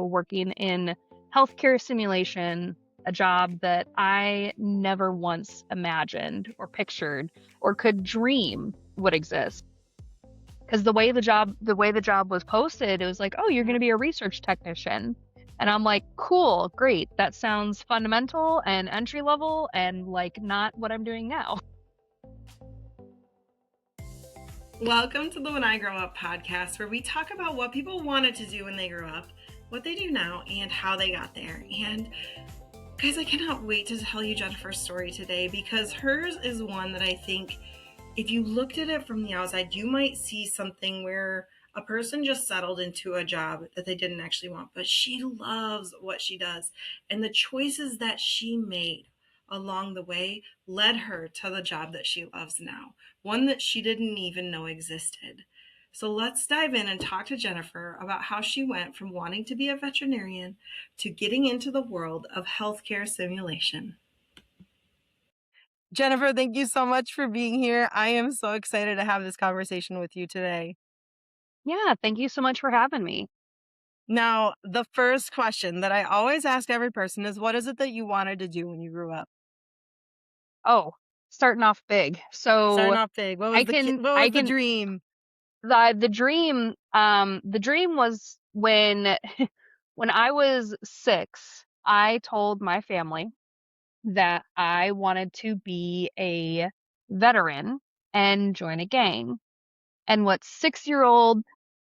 working in healthcare simulation, a job that I never once imagined or pictured or could dream would exist. Because the way the job was posted, it was like, oh, you're going to be a research technician. And I'm like, cool, great. That sounds fundamental and entry level and like not what I'm doing now. Welcome to the When I Grow Up podcast, where we talk about what people wanted to do when they grew up, what they do now, and how they got there. And guys, I cannot wait to tell you Jennifer's story today, because hers is one that I think if you looked at it from the outside, you might see something where a person just settled into a job that they didn't actually want, but she loves what she does. And the choices that she made along the way led her to the job that she loves now, one that she didn't even know existed. So let's dive in and talk to Jennifer about how she went from wanting to be a veterinarian to getting into the world of healthcare simulation. Jennifer, thank you so much for being here. I am so excited to have this conversation with you today. Yeah, thank you so much for having me. Now, the first question that I always ask every person is, what is it that you wanted to do when you grew up? Oh, starting off big. Starting So off big. What I was can what I was the can dream? the dream was when when I was 6, I told my family that I wanted to be a veteran and join a gang. And what 6-year-old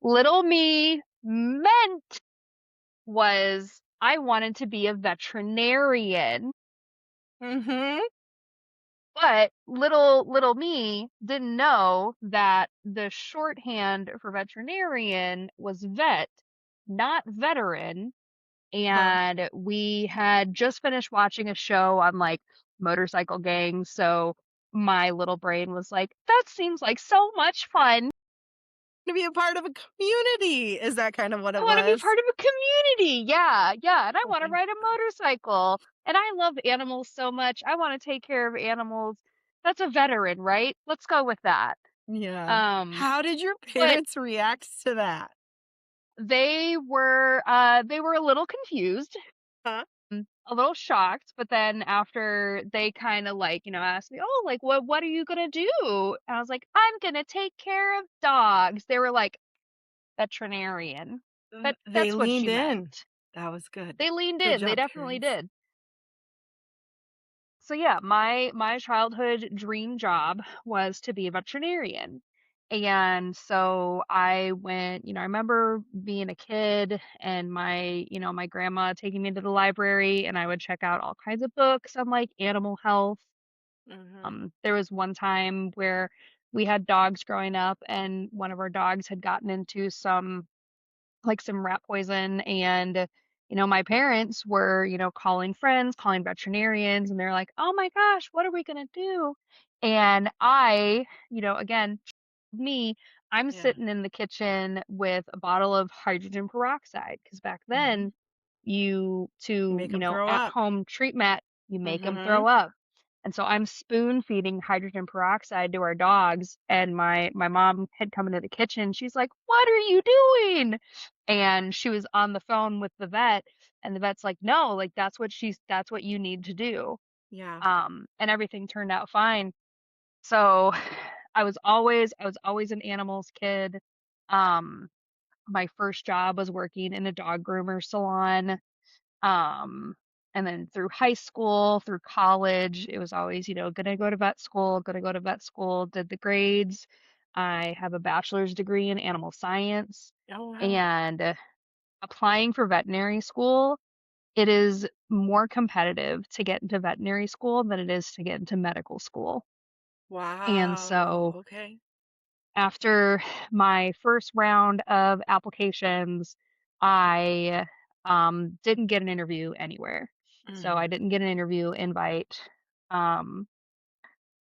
little me meant was I wanted to be a veterinarian. Mm-hmm. But little me didn't know that the shorthand for veterinarian was vet, not veteran. Huh. And we had just finished watching a show on like motorcycle gangs. So my little brain was like, that seems like so much fun. To be a part of a community. Is that kind of what I it want to be was? part of a community. Yeah, yeah. And I want to Okay. ride a motorcycle. And I love animals so much. I want to take care of animals. That's a veteran, right? Let's go with that. Yeah. Um, How did your but parents react to that? they were a little confused, Huh? a little shocked, but then after they kind of like, asked me, "Oh, like what are you gonna do?" And I was like, "I'm gonna take care of dogs." They were like, "Veterinarian." But They that's what she leaned in. meant. That was good. They leaned Good in. They job, definitely parents. did. So yeah, my childhood dream job was to be a veterinarian. And so I went, I remember being a kid and my grandma taking me to the library and I would check out all kinds of books on like animal health. Mm-hmm. There was one time where we had dogs growing up and one of our dogs had gotten into some rat poison. And my parents were calling friends, calling veterinarians, and they're like, oh my gosh, what are we going to do? And I, again, me, I'm Yeah. sitting in the kitchen with a bottle of hydrogen peroxide because back Mm-hmm. then you to Make them throw at up. home treatment, you make them Mm-hmm. throw up. And so I'm spoon feeding hydrogen peroxide to our dogs, and my mom had come into the kitchen. She's like, what are you doing? And she was on the phone with the vet, and the vet's like, no, like that's what you need to do. Yeah. And everything turned out fine. So I was always an animals kid. Um, my first job was working in a dog groomer salon. Um, and then through high school, through college, it was always, gonna go to vet school, gonna go to vet school, did the grades. I have a bachelor's degree in animal science. Oh, wow. And applying for veterinary school, it is more competitive to get into veterinary school than it is to get into medical school. And Wow. so Okay. after my first round of applications, I didn't get an interview anywhere. So I Mm. didn't get an interview invite. Um,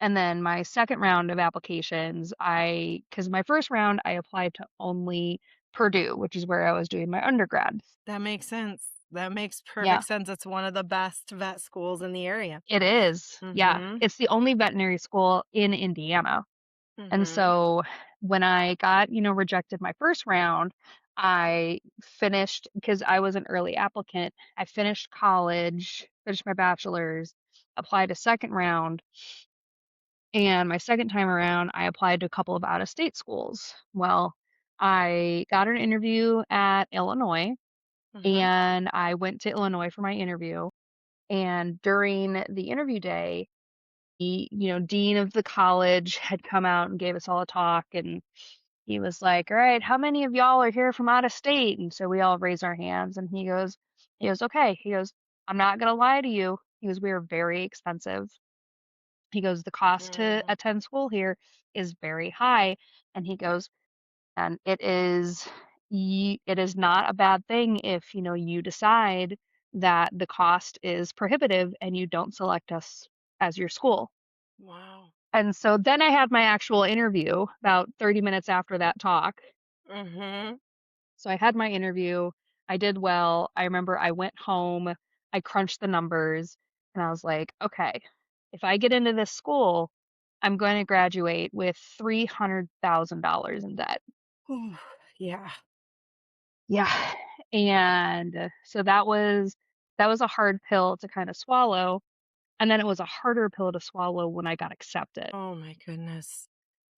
and then my second round of applications, because my first round, I applied to only Purdue, which is where I was doing my undergrad. That makes sense. That makes Yeah, perfect sense. It's one of the best vet schools in the area. it is. Yeah, Mm-hmm. it's the only veterinary school in Indiana. And Mm-hmm. so when I got, rejected my first round, I finished because I was an early applicant. I finished college, finished my bachelor's, applied a second round, and my second time around, I applied to a couple of out of state schools. Well, I got an interview at Illinois, Mhm. and I went to Illinois for my interview. And during the interview day, the dean of the college had come out and gave us all a talk, and he was like, all right, how many of y'all are here from out of state? And so we all raise our hands, and he goes okay, he goes, I'm not gonna lie to you, he goes, we are very expensive. He goes, the cost to Mm. attend school here is very high. And he goes, and it is not a bad thing if you decide that the cost is prohibitive and you don't select us as your school. Wow. And so then I had my actual interview about 30 minutes after that talk. Mhm. So I had my interview. I did well. I remember I went home, I crunched the numbers, and I was like, okay, if I get into this school, I'm going to graduate with $300,000 in debt. Ooh, yeah. Yeah. And so that was a hard pill to kind of swallow. And then it was a harder pill to swallow when I got accepted. Oh my goodness.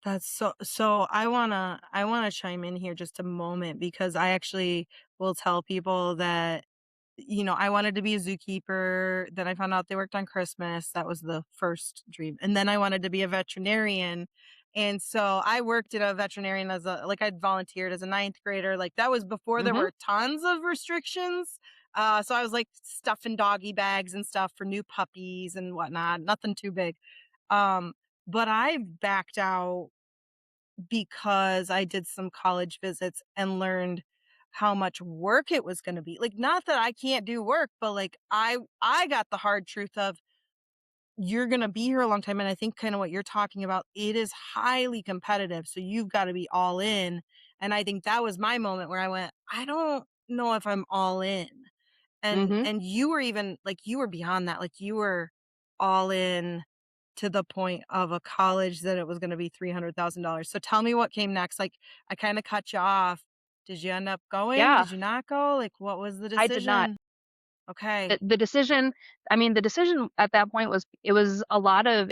That's so I wanna chime in here just a moment because I actually will tell people that, I wanted to be a zookeeper, then I found out they worked on Christmas, that was the first dream, and then I wanted to be a veterinarian, and so I worked at a veterinarian as a like, I'd volunteered as a ninth grader, like, that was before there Mhm. were tons of restrictions, so I was, like, stuffing doggy bags and stuff for new puppies and whatnot, nothing too big, um, but I backed out because I did some college visits and learned how much work it was gonna be. Like, not that I can't do work, but, like, I got the hard truth of you're gonna be here a long time, and I think kinda what you're talking about, it is highly competitive, so you've gotta be all in, and I think that was my moment where I went, "I don't know if I'm all in." Mhm. And you were even like, you were beyond that, like, you were all in to the point of a college that it was gonna be $300,000. So tell me what came next, like, I kinda cut you off. Did you end up going? Yeah, Did you not go? Like, what was the I did not. decision? Okay. The decision, I mean, the decision at that point was it was a lot of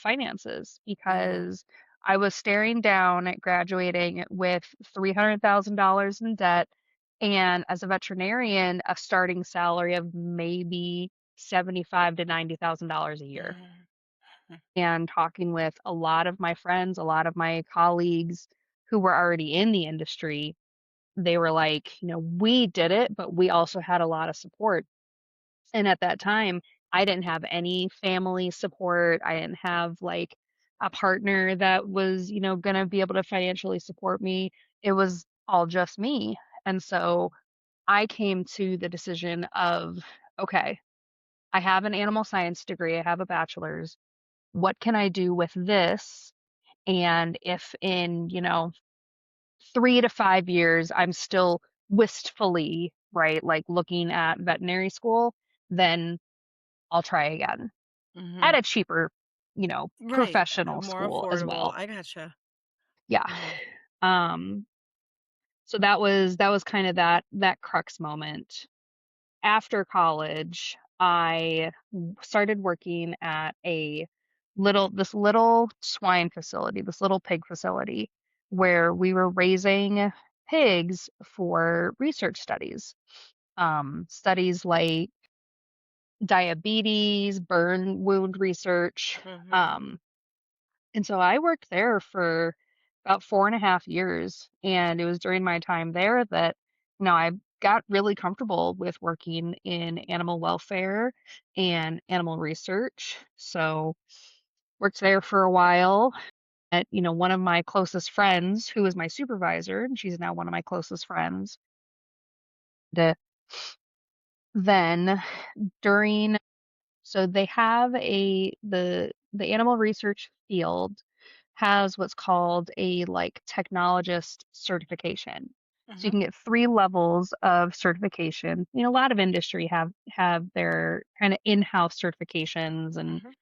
finances, Mm, because I was staring down at graduating with $300,000 in debt, and as a veterinarian, a starting salary of maybe 75 to $90,000 a year. mhm, And talking with a lot of my friends, a lot of my colleagues who were already in the industry, they were like, we did it, but we also had a lot of support. And at that time, I didn't have any family support. I didn't have like a partner that was, going to be able to financially support me. It was all just me. And so I came to the decision of, okay, I have an animal science degree, I have a bachelor's. What can I do with this? And if in, 3 to 5 years, I'm still wistfully, right, like looking at veterinary school, then I'll try again at mhm. a cheaper, Right, professional more school as affordable. well. I gotcha. Yeah. Mhm, Um, so that was kind of that crux moment. After college, I started working at this little swine facility, this little pig facility, where we were raising pigs for research studies. Studies like diabetes, burn wound research. mhm, Um, And so I worked there for about 4.5 years, and it was during my time there that, I got really comfortable with working in animal welfare and animal research. So worked there for a while. At, one of my closest friends, who was my supervisor, and she's now one of my closest friends. The, then during So they have the animal research field has what's called a like technologist certification. So you mhm, can get 3 levels of certification. A lot of industry have their kind of in-house certifications and mhm,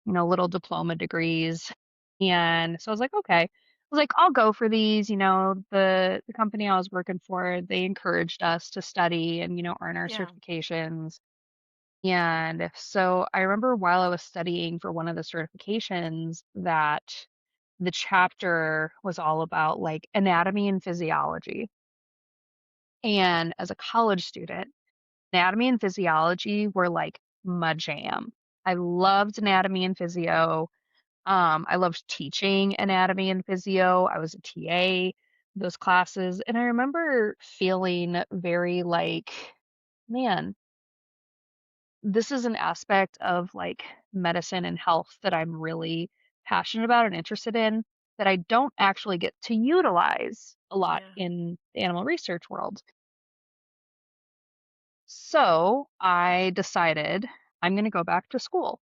little diploma degrees. And so I was like, okay. was like, I'll go for these. The company I was working for, they encouraged us to study and, earn our Yeah. certifications. And so I remember while I was studying for one of the certifications that the chapter was all about like anatomy and physiology. And as a college student, anatomy and physiology were like my jam. I loved anatomy and physio. I loved teaching anatomy and physio. I was a TA those classes. And I remember feeling very like, man, this is an aspect of like medicine and health that I'm really passionate about and interested in that I don't actually get to utilize a lot Yeah. in the animal research world. So I decided I'm going to go back to school.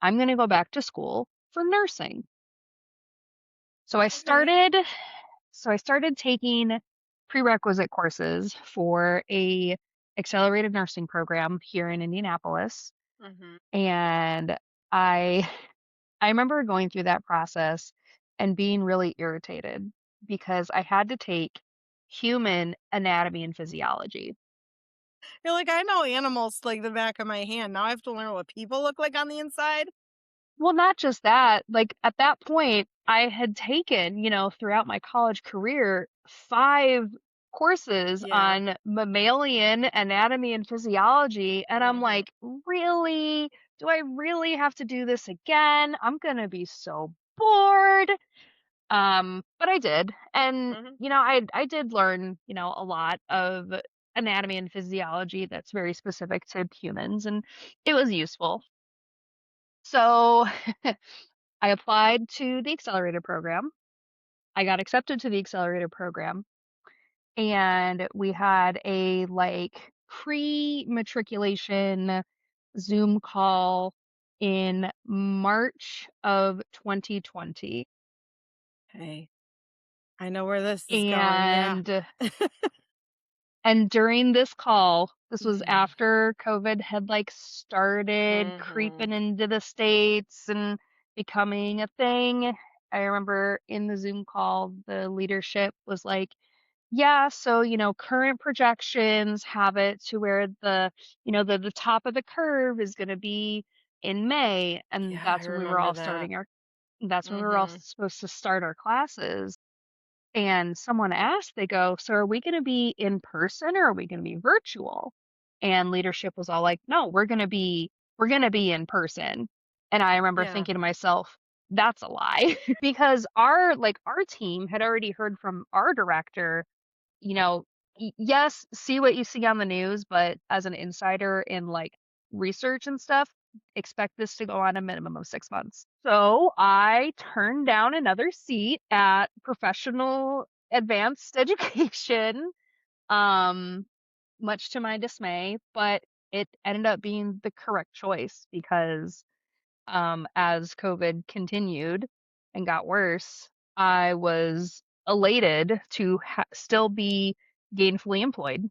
I'm going to go back to school for nursing. So I Okay. started so I started taking prerequisite courses for a accelerated nursing program here in Indianapolis, Mhm. and I I remember going through that process and being really irritated because I had to take human anatomy and physiology. You're like, "I know animals like the back of my hand. Now I have to learn what people look like on the inside?" Well, not just that, like at that point, I had taken, throughout my college career, 5 courses Yeah. on mammalian anatomy and physiology, and I'm Mhm. like, "Really? Do I really have to do this again? I'm gonna be so bored." But I did. And, Mhm. I did learn, a lot of anatomy and physiology that's very specific to humans, and it was useful. So I applied to the accelerator program. I got accepted to the accelerator program, and we had a like pre-matriculation Zoom call in March of 2020. Hey, I know where this is going, yeah. And during this call, this was Mhm. after COVID had like started Mhm. creeping into the States and becoming a thing. I remember in the Zoom call, the leadership was like, yeah, so, current projections have it to where the top of the curve is going to be in May. And Yeah, I remember that. that's when we were all Mhm. supposed to start our classes. And someone asked, they go, "So are we gonna be in person or are we gonna be virtual?" And leadership was all like, "No, we're gonna be in person." And I remember Yeah. thinking to myself, "That's a lie." Because our team had already heard from our director, you know, yes, see what you see on the news, but as an insider in like research and stuff, expect this to go on a minimum of 6 months. So I turned down another seat at professional advanced education, um, much to my dismay, but it ended up being the correct choice because as COVID continued and got worse, I was elated to still be gainfully employed,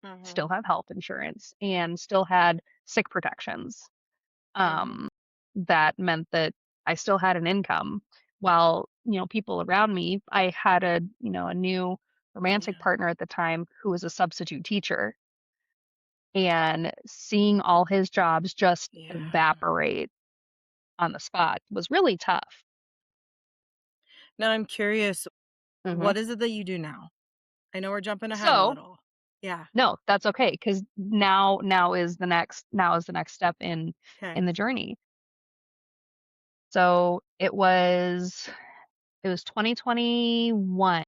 Mhm. still have health insurance, and still had sick protections. Mhm. Um, that meant that I still had an income while, people around me, I had a new romantic Yeah. partner at the time who was a substitute teacher, and seeing all his jobs just Yeah. evaporate on the spot was really tough. Now I'm curious, Mhm. what is it that you do now? I know we're jumping ahead a So, little. Yeah. no, that's okay because now is the next step in Okay. the journey. So it was 2021,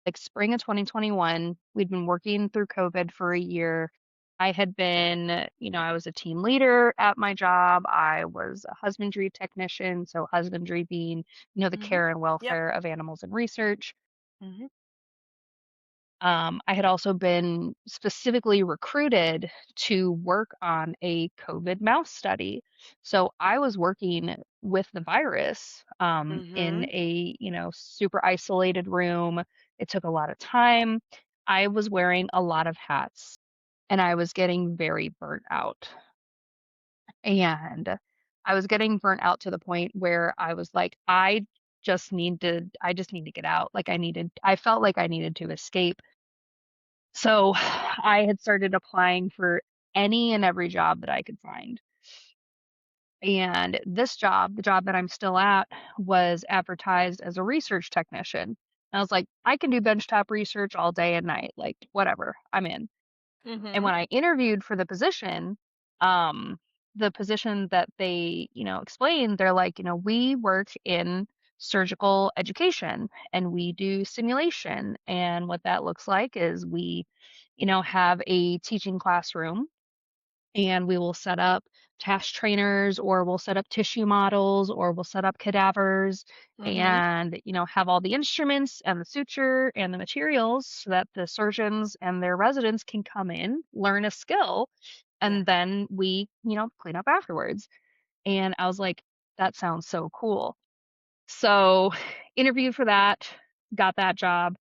like spring of 2021. We'd been working through COVID for a year. I had been, I was a team leader at my job. I was a husbandry technician, so husbandry being, the Mhm. care and Yep. welfare of animals in research. Mhm. I had also been specifically recruited to work on a COVID mouse study. So I was working with the virus in Mhm. a, super isolated room. It took a lot of time. I was wearing a lot of hats and I was getting very burnt out. And I was getting burnt out to the point where I was like, I I just need to get out. Like I felt like I needed to escape. So I had started applying for any and every job that I could find. And this job, the job that I'm still at, was advertised as a research technician. And I was like, I can do benchtop research all day and night, like whatever, I'm in. And Mm-hmm. when I interviewed for um, the position that they, explained, they're like, we work in surgical education and we do simulation. And what that looks like is we, have a teaching classroom and we will set up task trainers or we'll set up tissue models or we'll set up cadavers Mm-hmm. and have all the instruments and the suture and the materials so that the surgeons and their residents can come in, learn a skill, Yeah. and then we clean up afterwards. And I was like, that sounds so cool. So interviewed for that, got that job,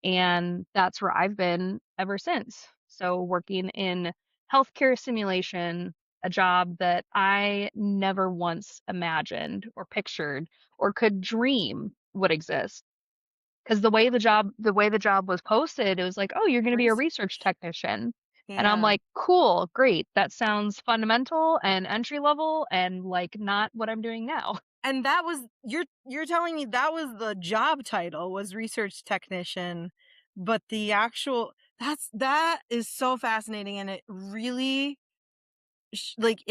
and that's where I've been ever since. So working in healthcare simulation, a job that I never once imagined or pictured or could dream would exist. Because the way the job was posted, it was like, "Oh, you're going to be a research Research. technician." And I'm Yeah. like, "Cool, great. That sounds fundamental and entry level and like not what I'm doing now." And that was you're telling me that was the job title was research technician, but the actual that is so fascinating, and it really like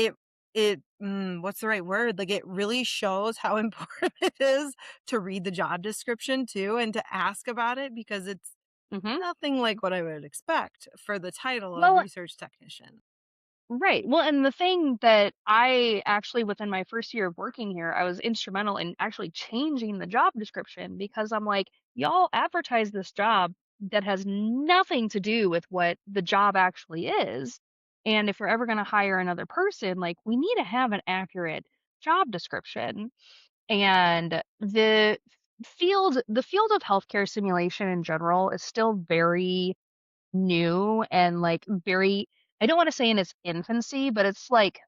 what's the right word? Like it really shows how important it is to read the job description too and to ask about it because it's Mhm. nothing like what I would expect for the title of Well, research technician. right. Well, and the thing that I actually, within my first year of working here, I was instrumental in actually changing the job description because I'm like, y'all advertise this job that has nothing to do with what the job actually is. And if we're ever going to hire another person, like, we need to have an accurate job description. And the field of healthcare simulation in general is still very new and like very, I don't want to say in its infancy, but it's like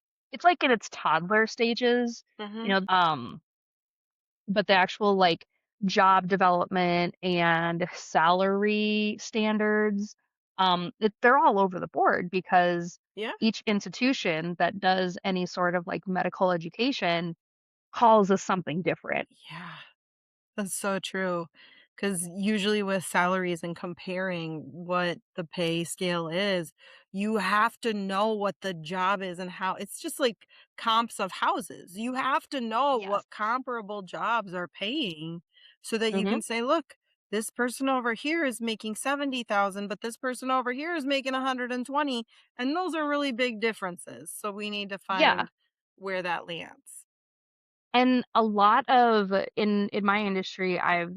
in its toddler stages, Mhm. but the actual like job development and salary standards, they're all over the board because Yeah. each institution that does any sort of like medical education calls us something different. Yeah. That's so true. Because usually with salaries and comparing what the pay scale is, you have to know what the job is and how it's just like comps of houses. You have to know Yes. what comparable jobs are paying so that you Hmm. can say, look, this person over here is making 70,000, but this person over here is making 120. And those are really big differences. So we need to Yeah. find where that lands. And a lot of in my industry, I've,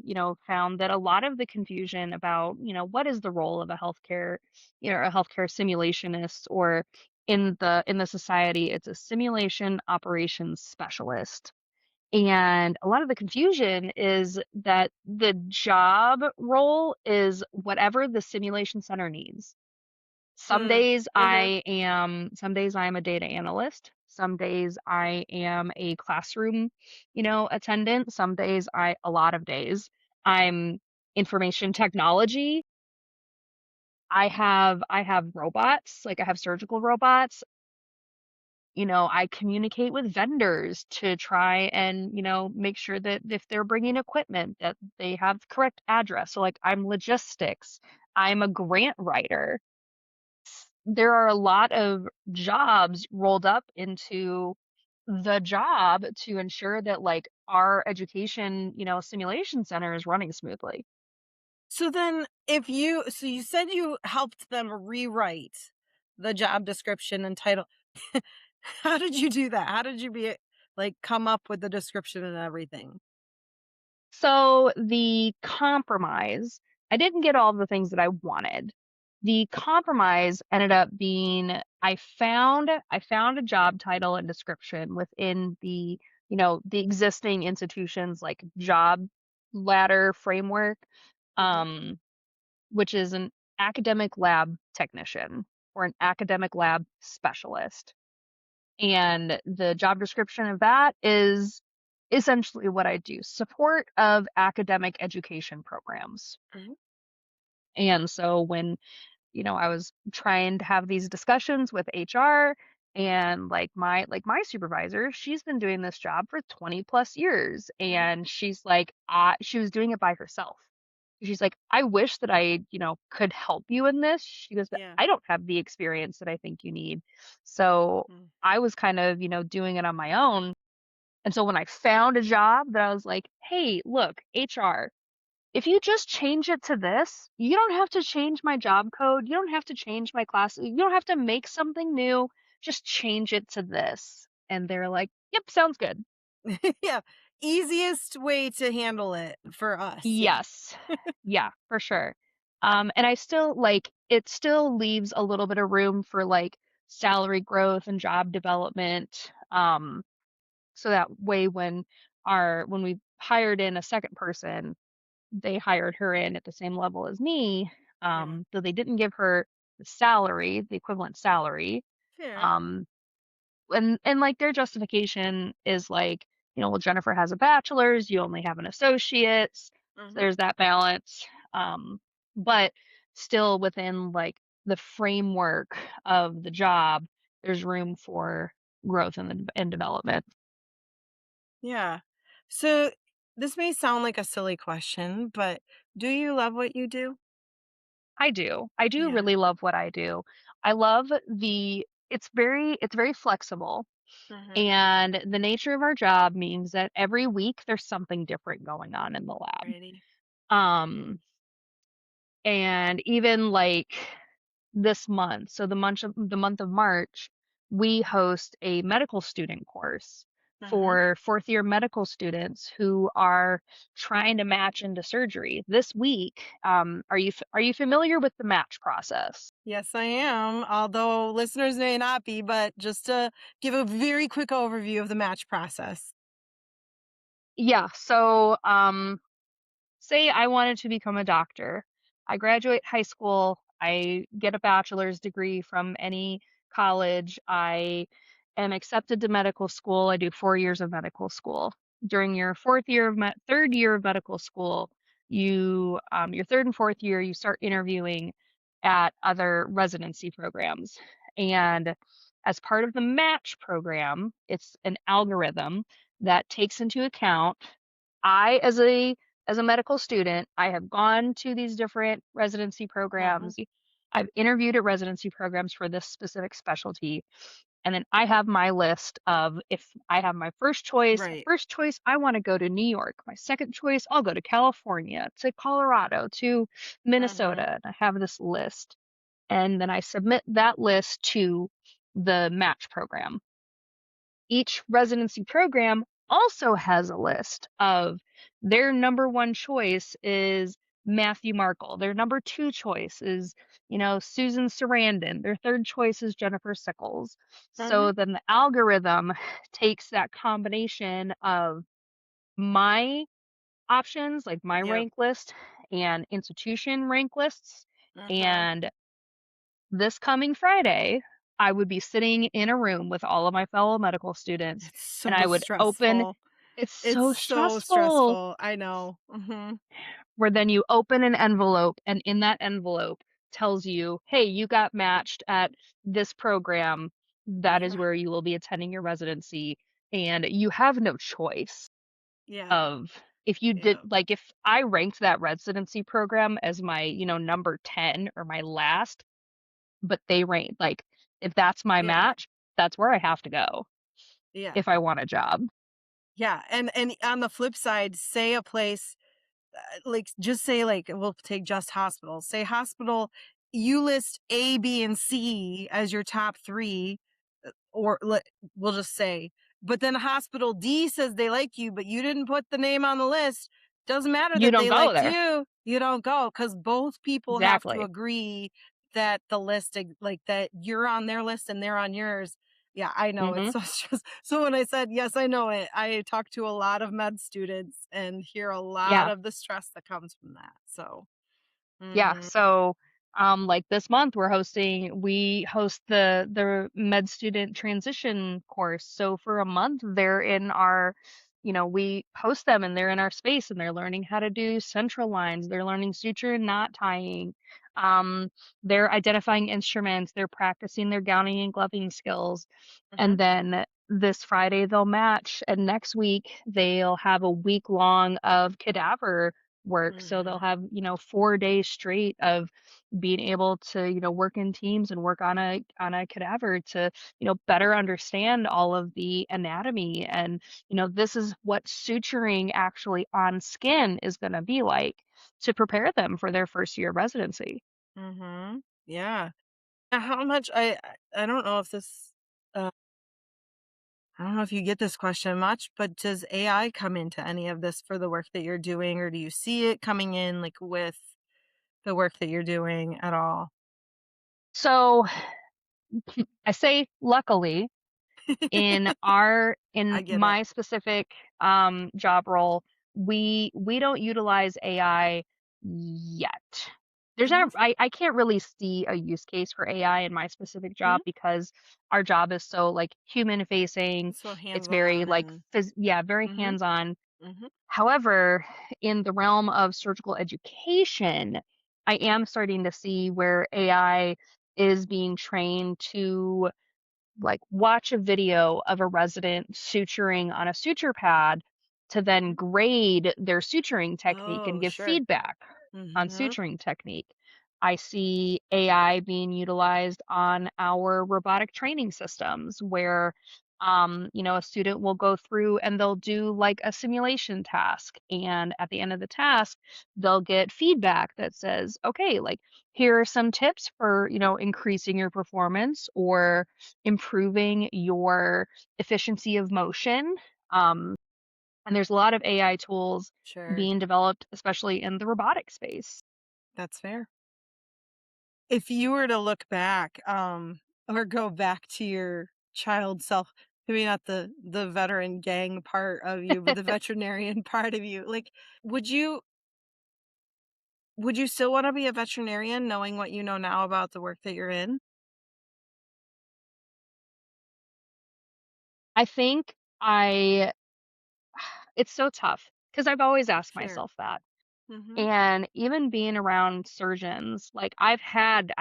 found that a lot of the confusion about, what is the role of a healthcare, a healthcare simulationist or in the society, it's a simulation operations specialist. And a lot of the confusion is that the job role is whatever the simulation center needs. Mm. Hmm. Some days I am a data analyst. Some days I am a classroom, attendant. A lot of days I'm information technology. I have robots, like I have surgical robots. I communicate with vendors to try and, make sure that if they're bringing equipment that they have the correct address. So like I'm logistics. I'm a grant writer. There are a lot of jobs rolled up into the job to ensure that like our education, simulation center is running smoothly. So then so you said you helped them rewrite the job description and title. How did you do that? How did you like come up with the description and everything? So the compromise, I didn't get all the things that I wanted. The compromise ended up being I found a job title and description within the existing institution's like job ladder framework, Mhm. um, which is an academic lab technician or an academic lab specialist. And the job description of that is essentially what I do, support of academic education programs. Mhm. And so when, I was trying to have these discussions with HR, and like my supervisor, she's been doing this job for 20 plus years, and she's like, she was doing it by herself. She's like, I wish that I, could help you in this. She goes, but Yeah. I don't have the experience that I think you need. So Mm. I was kind of, doing it on my own. And so when I found a job that I was like, hey, look, HR, if you just change it to this, you don't have to change my job code. You don't have to change my class. You don't have to make something new. Just change it to this. And they're like, yep, sounds good. Yeah. Easiest way to handle it for us. Yeah. Yes. Yeah, for sure. And I still like it still leaves a little bit of room for like salary growth and job development. So that way when we hired in a second person, they hired her in at the same level as me, Yeah. though they didn't give her the equivalent salary. Fair. Um, and like their justification is like, well, Jennifer has a bachelor's, you only have an associate's, so Hmm. there's that balance. But still within like the framework of the job, there's room for growth and development. Yeah. So this may sound like a silly question, but do you love what you do? I do. I do Yeah. really love what I do. I love it's very flexible, Hmm. and the nature of our job means that every week there's something different going on in the lab. Ready. Um and even like this month, so the month of March, we host a medical student course Hmm. for fourth year medical students who are trying to match into surgery. This week, are you familiar with the match process? Yes, I am. Although listeners may not be, but just to give a very quick overview of the match process. Yeah. So, say I wanted to become a doctor. I graduate high school, I get a bachelor's degree from any college. I am accepted to medical school. I do 4 years of medical school. During your third year of medical school, your third and fourth year, you start interviewing at other residency programs. And as part of the match program, it's an algorithm that takes into account I as a medical student, I have gone to these different residency Hmm. programs. I've interviewed at residency programs for this specific specialty. And then I have my list of if I have my Right. first choice, I want to go to New York. My second choice, I'll go to California, to Colorado, to Hmm. Minnesota. And I have this list. And then I submit that list to the match program. Each residency program also has a list of their number one choice is Matthew Markle. Their number two choice is, Susan Sarandon. Their third choice is Jennifer Sickles. Hmm. So then the algorithm takes that combination of my options, like my Yep. rank list and institution rank lists, Hmm. and this coming Friday, I would be sitting in a room with all of my fellow medical students, It's and so I would open stressful. it's It's so so stressful, stressful. I know. Hmm. where then you open an envelope, and in that envelope tells you, "Hey, you got matched at this program. That is Yeah. where you will be attending your residency," and you have no choice Yeah. of if you did Yeah. if I ranked that residency program as my, number 10 or my last, but they rate if that's my Yeah. match, that's where I have to go Yeah. if I want a job. Yeah. And on the flip side, say a place like just say like we'll take just hospitals. Say hospital, you list A, B, and C as your top three, or we'll just say, but then hospital D says they like you, but you didn't put the name on the list. Doesn't matter You that don't they go liked there. you. You don't go because both people have to Exactly. agree that the list, like that you're on their list and they're on yours. Yeah, I know it's Mhm. so stressful. So when I said yes, I know it. I talk to a lot of med students and hear a lot Yeah. of the stress that comes from that. So, Yeah, mhm. so, like this month we host the med student transition course. So for a month they're in our, we post them and they're in our space and they're learning how to do central lines, they're learning suture and knot tying, um, they're identifying instruments, they're practicing their gowning and gloving skills. Mhm. And then this Friday they'll match, and next week they'll have a week long of cadaver work. So they'll Mhm. have, 4 days straight of being able to, work in teams and work on a cadaver to, better understand all of the anatomy. And, this is what suturing actually on skin is going to be like to prepare them for their first year of residency. Mhm. Yeah. Now how much I don't know if this uh, I don't know if you get this question much, but does AI come into any of this for the work that you're doing, or do you see it coming in, like, with the work that you're doing at all? So I say luckily I in get it. my specific job role, we don't utilize AI yet. There's Mhm. not I can't really see a use case for AI in my specific job Mhm. because our job is so like human facing. So It's very hands-on like and yeah, very mhm. hands-on. Mhm. However, in the realm of surgical education, I am starting to see where AI is being trained to like watch a video of a resident suturing on a suture pad to then Mhm. grade their suturing technique and Oh, give sure. feedback on Mhm. suturing technique. I see AI being utilized on our robotic training systems where a student will go through and they'll do like a simulation task. And at the end of the task, they'll get feedback that says, okay, like here are some tips for, increasing your performance or improving your efficiency of motion. Um, and there's a lot of AI tools Sure. being developed, especially in the robotic space. That's fair. If you were to look back, or go back to your child self, maybe not the veteran gang part of you, but the veterinarian part of you, like, would you would you still wanna be a veterinarian knowing what you know now about the work that you're in? I think I it's so tough because I've always asked Sure. myself that. Mhm. And even being around surgeons, like I've had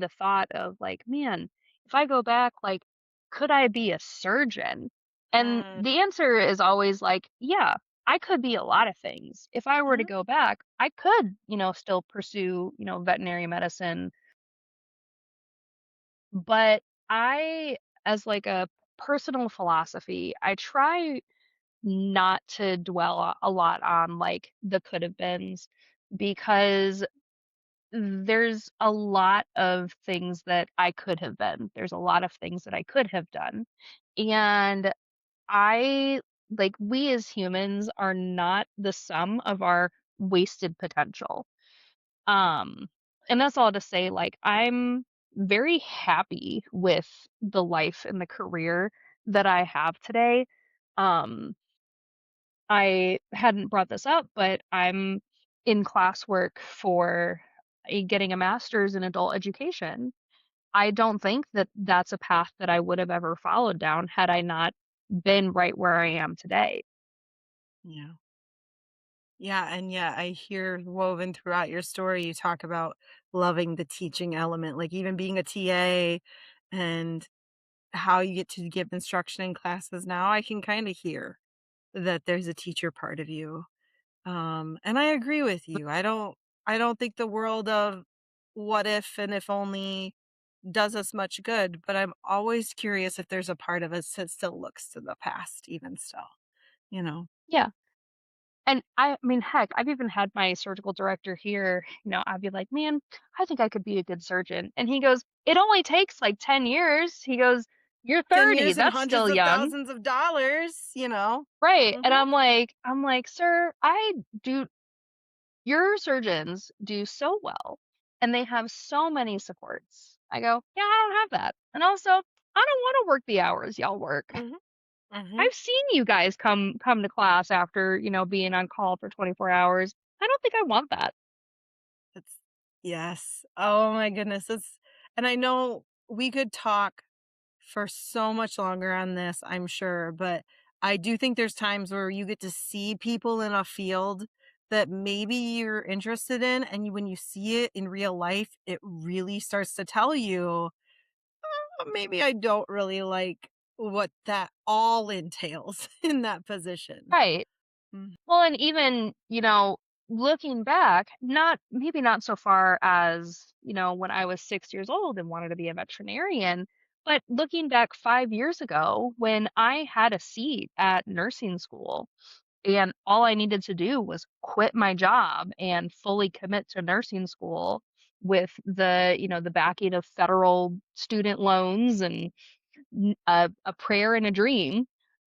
the thought of like, man, if I go back, like, could I be a surgeon? And Mm. the answer is always like, yeah, I could be a lot of things. If I were to Mhm. go back, I could, still pursue, veterinary medicine. But I, as like a personal philosophy, I try not to dwell a lot on like the could have beens because there's a lot of things that I could have been. There's a lot of things that I could have done. And I like we as humans are not the sum of our wasted potential. Um and that's all to say like I'm very happy with the life and the career that I have today. Um I hadn't brought this up, but I'm in classwork for getting a master's in adult education. I don't think that that's a path that I would have ever followed down had I not been right where I am today. Yeah. Yeah, and yeah, I hear woven throughout your story, you talk about loving the teaching element, like even being a TA and how you get to give instruction in classes now, I can kinda hear that there's a teacher part of you. And I agree with you. I don't think the world of what if and if only does us much good, but I'm always curious if there's a part of us that still looks to the past even still, you know? Yeah. And I mean, heck, I've even had my surgical director here, I'd be like, man, I think I could be a good surgeon. And he goes, it only takes like 10 years. He goes, you're 10 30. years and That's hundreds still of young. thousands of dollars, you know? Right. And Mhm. I'm like, sir, I do your surgeons do so well and they have so many supports. I go, yeah, I don't have that. And also, I don't want to work the hours y'all work. Mhm. Mhm. I've seen you guys come to class after, being on call for 24 hours. I don't think I want that. It's yes. Oh my goodness. It's and I know we could talk for so much longer on this, I'm sure, but I do think there's times where you get to see people in a field that maybe you're interested in, and when you see it in real life, it really starts to tell you, maybe I don't really like what that all entails in that position. Right. Mm. Well, and even, looking back, not maybe not so far as, when I was 6 years old and wanted to be a veterinarian, but looking back 5 years ago when I had a seat at nursing school and all I needed to do was quit my job and fully commit to nursing school with the backing of federal student loans and a prayer and a dream.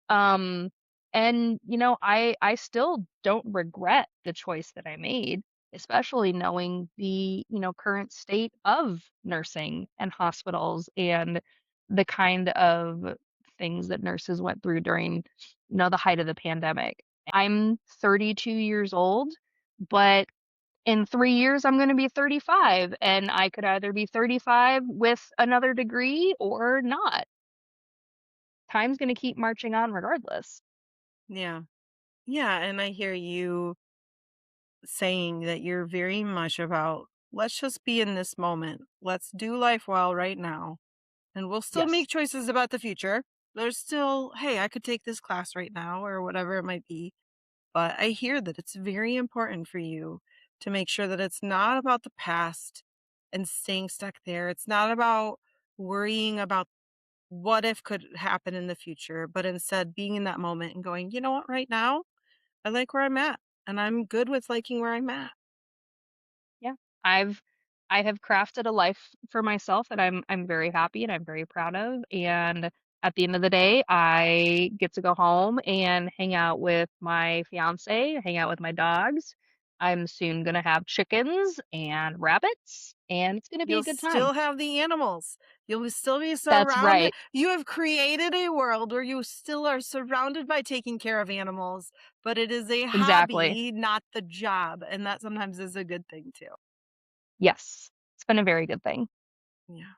Um, and I still don't regret the choice that I made, especially knowing the current state of nursing and hospitals and the kind of things that nurses went through during the height of the pandemic. I'm 32 years old, but in 3 years I'm going to be 35 and I could either be 35 with another degree or not. Time's gonna keep marching on regardless. Yeah. Yeah, and I hear you saying that you're very much about, let's just be in this moment. Let's do life well right now. And we'll still Yes. make choices about the future. There's still, hey, I could take this class right now or whatever it might be. But I hear that it's very important for you to make sure that it's not about the past and staying stuck there. It's not about worrying about what if could happen in the future, but instead being in that moment and going, you know what, right now, I like where I'm at and I'm good with liking where I'm at. Yeah. I've I have crafted a life for myself that I'm very happy and I'm very proud of, and at the end of the day, I get to go home and hang out with my fiancé, hang out with my dogs. I'm soon gonna have chickens and rabbits, and it's gonna be a You'll good time. still have the animals. You'll still be That's surrounded. right. You have created a world where you still are surrounded by taking care of animals, but it is a Exactly. hobby, not the job. And that sometimes is a good thing too. Yes. It's been a very good thing. Yeah.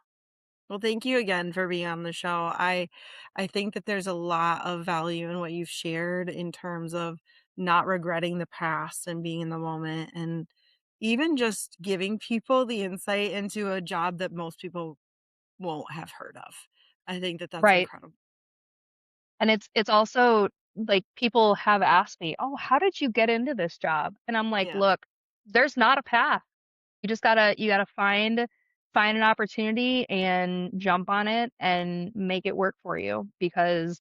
Well, thank you again for being on the show. I think that there's a lot of value in what you've shared in terms of not regretting the past and being in the moment and even just giving people the insight into a job that most people won't have heard of. I think that that's Right. incredible. And it's also like people have asked me, "Oh, how did you get into this job?" And I'm like, Yeah. "Look, there's not a path. You gotta find an opportunity and jump on it and make it work for you because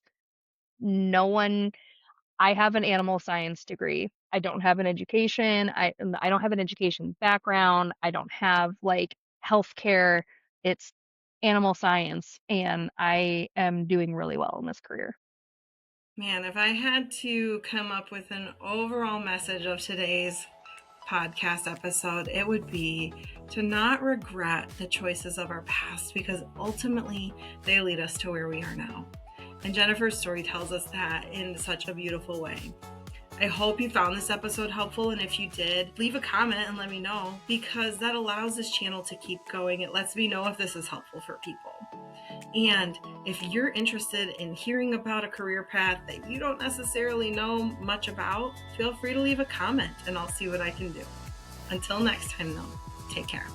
no one I have an animal science degree. I don't have an education. I don't have an education background. I don't have like healthcare. It's animal science and I am doing really well in this career." Man, if I had to come up with an overall message of today's podcast episode, it would be to not regret the choices of our past because ultimately they lead us to where we are now. And Jennifer's story tells us that in such a beautiful way. I hope you found this episode helpful, and if you did, leave a comment and let me know because that allows this channel to keep going. It lets me know if this is helpful for people. And if you're interested in hearing about a career path that you don't necessarily know much about, feel free to leave a comment and I'll see what I can do. Until next time, though, take care.